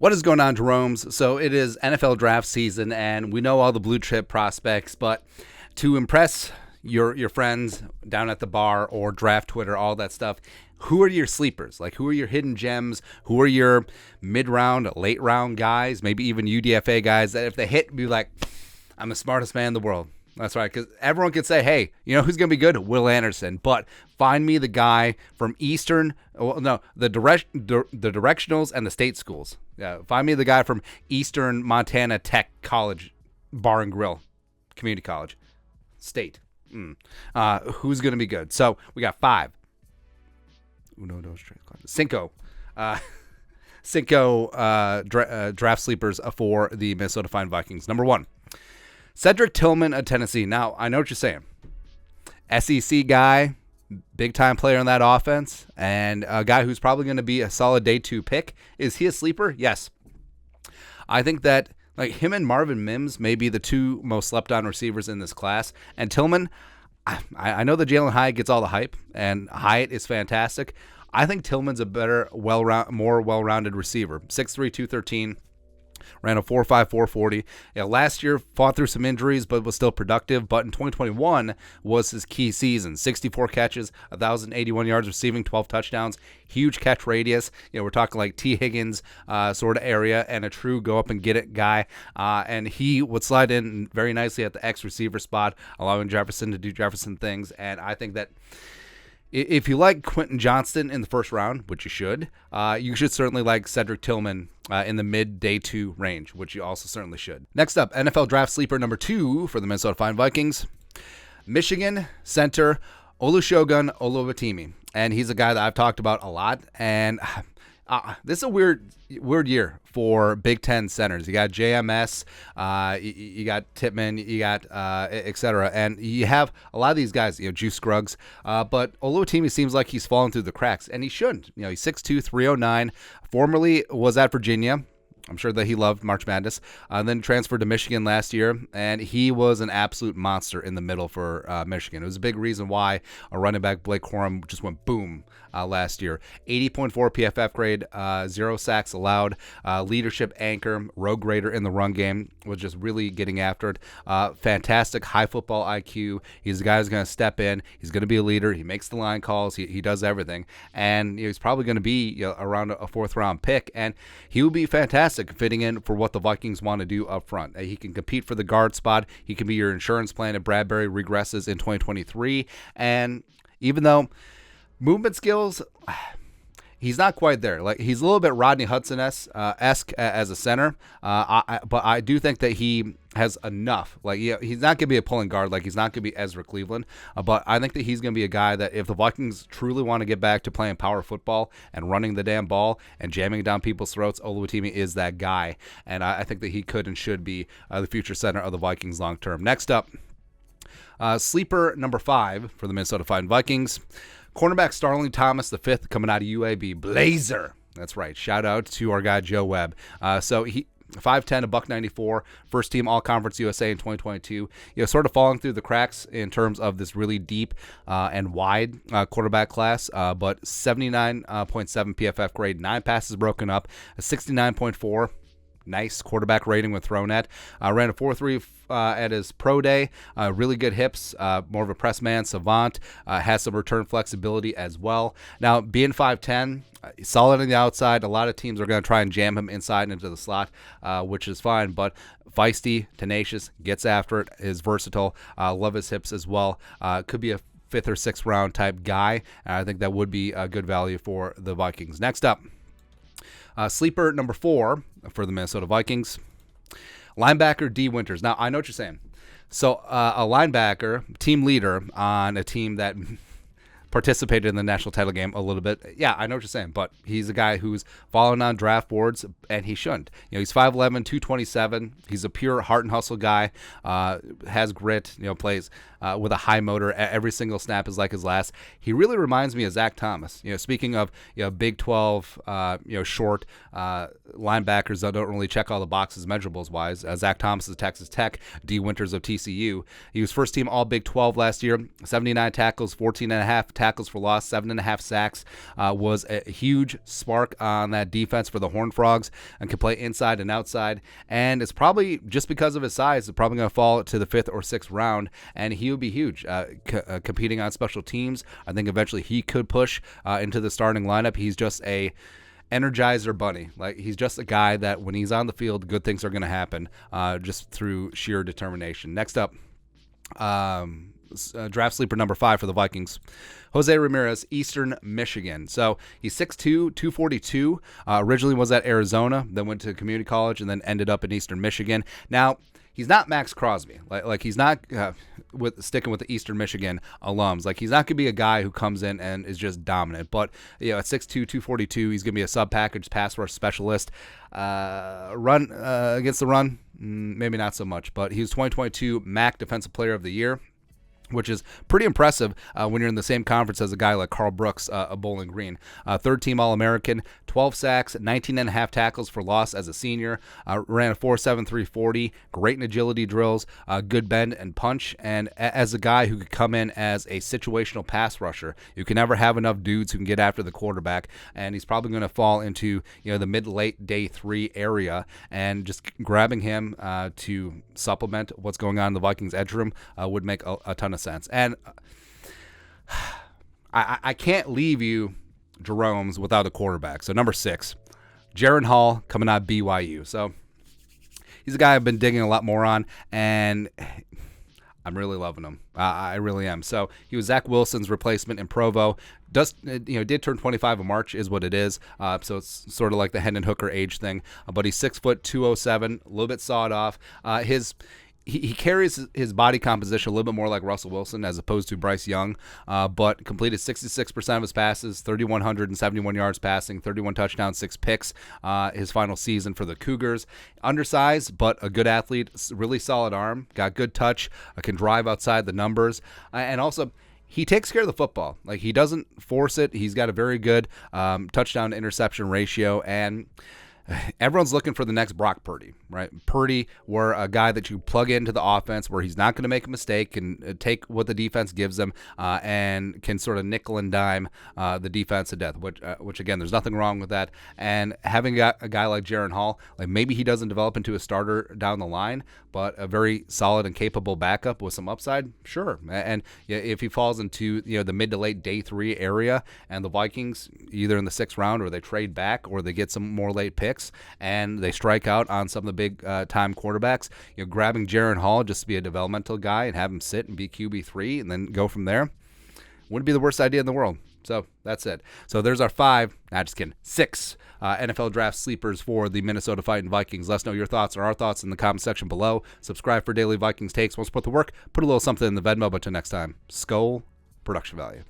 What is going on, Jeromes? So it is NFL draft season, and we know all the blue chip prospects, but to impress your friends down at the bar or draft Twitter, all that stuff, who are your sleepers? Like, who are your hidden gems? Who are your mid-round, late-round guys, maybe even UDFA guys that if they hit, be like, I'm the smartest man in the world. That's right, because everyone could say, hey, you know who's going to be good? Will Anderson. But find me the guy from the directionals and the state schools. Yeah, find me the guy from Eastern Montana Tech College, Bar and Grill, Community College, State. Who's going to be good? So we got 5. Cinco draft sleepers for the Minnesota Fine Vikings. Number 1. Cedric Tillman of Tennessee. Now, I know what you're saying. SEC guy, big-time player in that offense, and a guy who's probably going to be a solid day 2 pick. Is he a sleeper? Yes. I think that like him and Marvin Mims may be the 2 most slept-on receivers in this class. And Tillman, I know that Jalen Hyatt gets all the hype, and Hyatt is fantastic. I think Tillman's a better, more well-rounded receiver. 6'3", 213. Ran a 4.5, 440. Last year, fought through some injuries, but was still productive. But in 2021 was his key season. 64 catches, 1,081 yards receiving, 12 touchdowns. Huge catch radius. We're talking like T. Higgins sort of area and a true go-up-and-get-it guy. And he would slide in very nicely at the X receiver spot, allowing Jefferson to do Jefferson things. And I think that if you like Quentin Johnston in the first round, which you should certainly like Cedric Tillman in the mid-day 2 range, which you also certainly should. Next up, NFL draft sleeper number 2 for the Minnesota Fine Vikings, Michigan center Olusegun Oluwatimi. And he's a guy that I've talked about a lot. And this is a weird year for Big Ten centers. You got JMS, you got Tippmann, you got etc. And you have a lot of these guys, Juice Scruggs. But Oluwatimi seems like he's fallen through the cracks, and he shouldn't. He's 6'2", 309. Formerly was at Virginia. I'm sure that he loved March Madness. Then transferred to Michigan last year, and he was an absolute monster in the middle for Michigan. It was a big reason why a running back, Blake Corum, just went boom last year. 80.4 PFF grade, 0 sacks allowed, leadership anchor, rogue grader in the run game, was just really getting after it. Fantastic high football IQ. He's the guy who's going to step in. He's going to be a leader. He makes the line calls. He does everything. And he's probably going to be around a 4th-round pick, and he will be fantastic fitting in for what the Vikings want to do up front. He can compete for the guard spot. He can be your insurance plan if Bradbury regresses in 2023. And even though movement skills, he's not quite there. Like, he's a little bit Rodney Hudson-esque as a center, but I do think that he has enough. Like, he's not going to be a pulling guard. Like, he's not going to be Ezra Cleveland, but I think that he's going to be a guy that if the Vikings truly want to get back to playing power football and running the damn ball and jamming down people's throats, Oluwatimi is that guy, and I think that he could and should be the future center of the Vikings long term. Next up, sleeper number 5 for the Minnesota Fine Vikings, cornerback Starling Thomas, the 5th, coming out of UAB. Blazer. That's right. Shout out to our guy, Joe Webb. So he 5'10", $194, first team All-Conference USA in 2022. Sort of falling through the cracks in terms of this really deep and wide quarterback class, but 79.7 PFF grade, 9 passes broken up, a 69.4. Nice quarterback rating when thrown at. Ran a 4.3 at his pro day. Really good hips. More of a press man, savant. Has some return flexibility as well. Now, being 5'10", solid on the outside. A lot of teams are going to try and jam him inside and into the slot, which is fine. But feisty, tenacious, gets after it, is versatile. Love his hips as well. Could be a 5th or 6th round type guy. I think that would be a good value for the Vikings. Next up, sleeper number 4 for the Minnesota Vikings, linebacker Dee Winters. Now, I know what you're saying. So a linebacker, team leader on a team that participated in the national title game a little bit. Yeah, I know what you're saying, but he's a guy who's fallen on draft boards, and he shouldn't. He's 5'11", 227. He's a pure heart and hustle guy, has grit, plays with a high motor. Every single snap is like his last. He really reminds me of Zach Thomas. Speaking of Big 12, short linebackers that don't really check all the boxes measurables wise. Zach Thomas is Texas Tech, Dee Winters of TCU. He was first team All Big 12 last year, 79 tackles, 14.5 tackles for loss, 7.5 sacks, was a huge spark on that defense for the Horned Frogs, and can play inside and outside. And it's probably, just because of his size, it's probably going to fall to the 5th or 6th round, and he would be huge competing on special teams. I think eventually he could push into the starting lineup. He's just a Energizer bunny. Like, he's just a guy that when he's on the field, good things are going to happen just through sheer determination. Next up, draft sleeper number 5 for the Vikings, Jose Ramirez, Eastern Michigan. So he's 6'2", 242. Originally was at Arizona, then went to community college, and then ended up in Eastern Michigan. Now, he's not Max Crosby. Like he's not sticking with the Eastern Michigan alums. Like, he's not going to be a guy who comes in and is just dominant. But, you know, at 6'2", 242, he's going to be a sub-package pass rush specialist. Run against the run, maybe not so much. But he was 2022 MAC Defensive Player of the Year, which is pretty impressive when you're in the same conference as a guy like Carl Brooks of Bowling Green. Third-team All-American, 12 sacks, 19.5 tackles for loss as a senior, ran a 4.7 340, great in agility drills, good bend and punch, and as a guy who could come in as a situational pass rusher. You can never have enough dudes who can get after the quarterback, and he's probably going to fall into, you know, the mid-late day 3 area, and just grabbing him to supplement what's going on in the Vikings edge room would make a ton of sense. And I can't leave you Jerome's without a quarterback. So number 6, Jaren Hall, coming out of BYU. So he's a guy I've been digging a lot more on, and I'm really loving him. I really am. So he was Zach Wilson's replacement in Provo. Did turn 25 in March, is what it is. So it's sort of like the Hendon Hooker age thing. But he's 6 foot 207, a little bit sawed off. He carries his body composition a little bit more like Russell Wilson as opposed to Bryce Young, but completed 66% of his passes, 3,171 yards passing, 31 touchdowns, 6 picks his final season for the Cougars. Undersized, but a good athlete, really solid arm, got good touch, can drive outside the numbers, and also he takes care of the football. Like, he doesn't force it. He's got a very good touchdown to interception ratio, and everyone's looking for the next Brock Purdy, right? Purdy were a guy that you plug into the offense where he's not going to make a mistake and take what the defense gives him and can sort of nickel and dime the defense to death, which again, there's nothing wrong with that. And having a guy like Jaren Hall, like, maybe he doesn't develop into a starter down the line, but a very solid and capable backup with some upside, sure. And if he falls into, you know, the mid to late day 3 area, and the Vikings either in the 6th round or they trade back or they get some more late picks and they strike out on some of the big time quarterbacks, you know, grabbing Jaren Hall just to be a developmental guy and have him sit and be QB3 and then go from there wouldn't be the worst idea in the world. So that's it. So there's our 5, just kidding, 6 NFL draft sleepers for the Minnesota Fighting Vikings. Let us know your thoughts or our thoughts in the comment section below. Subscribe for daily Vikings takes. Once put the work, put a little something in the Venmo. But till next time, Skull Production Value.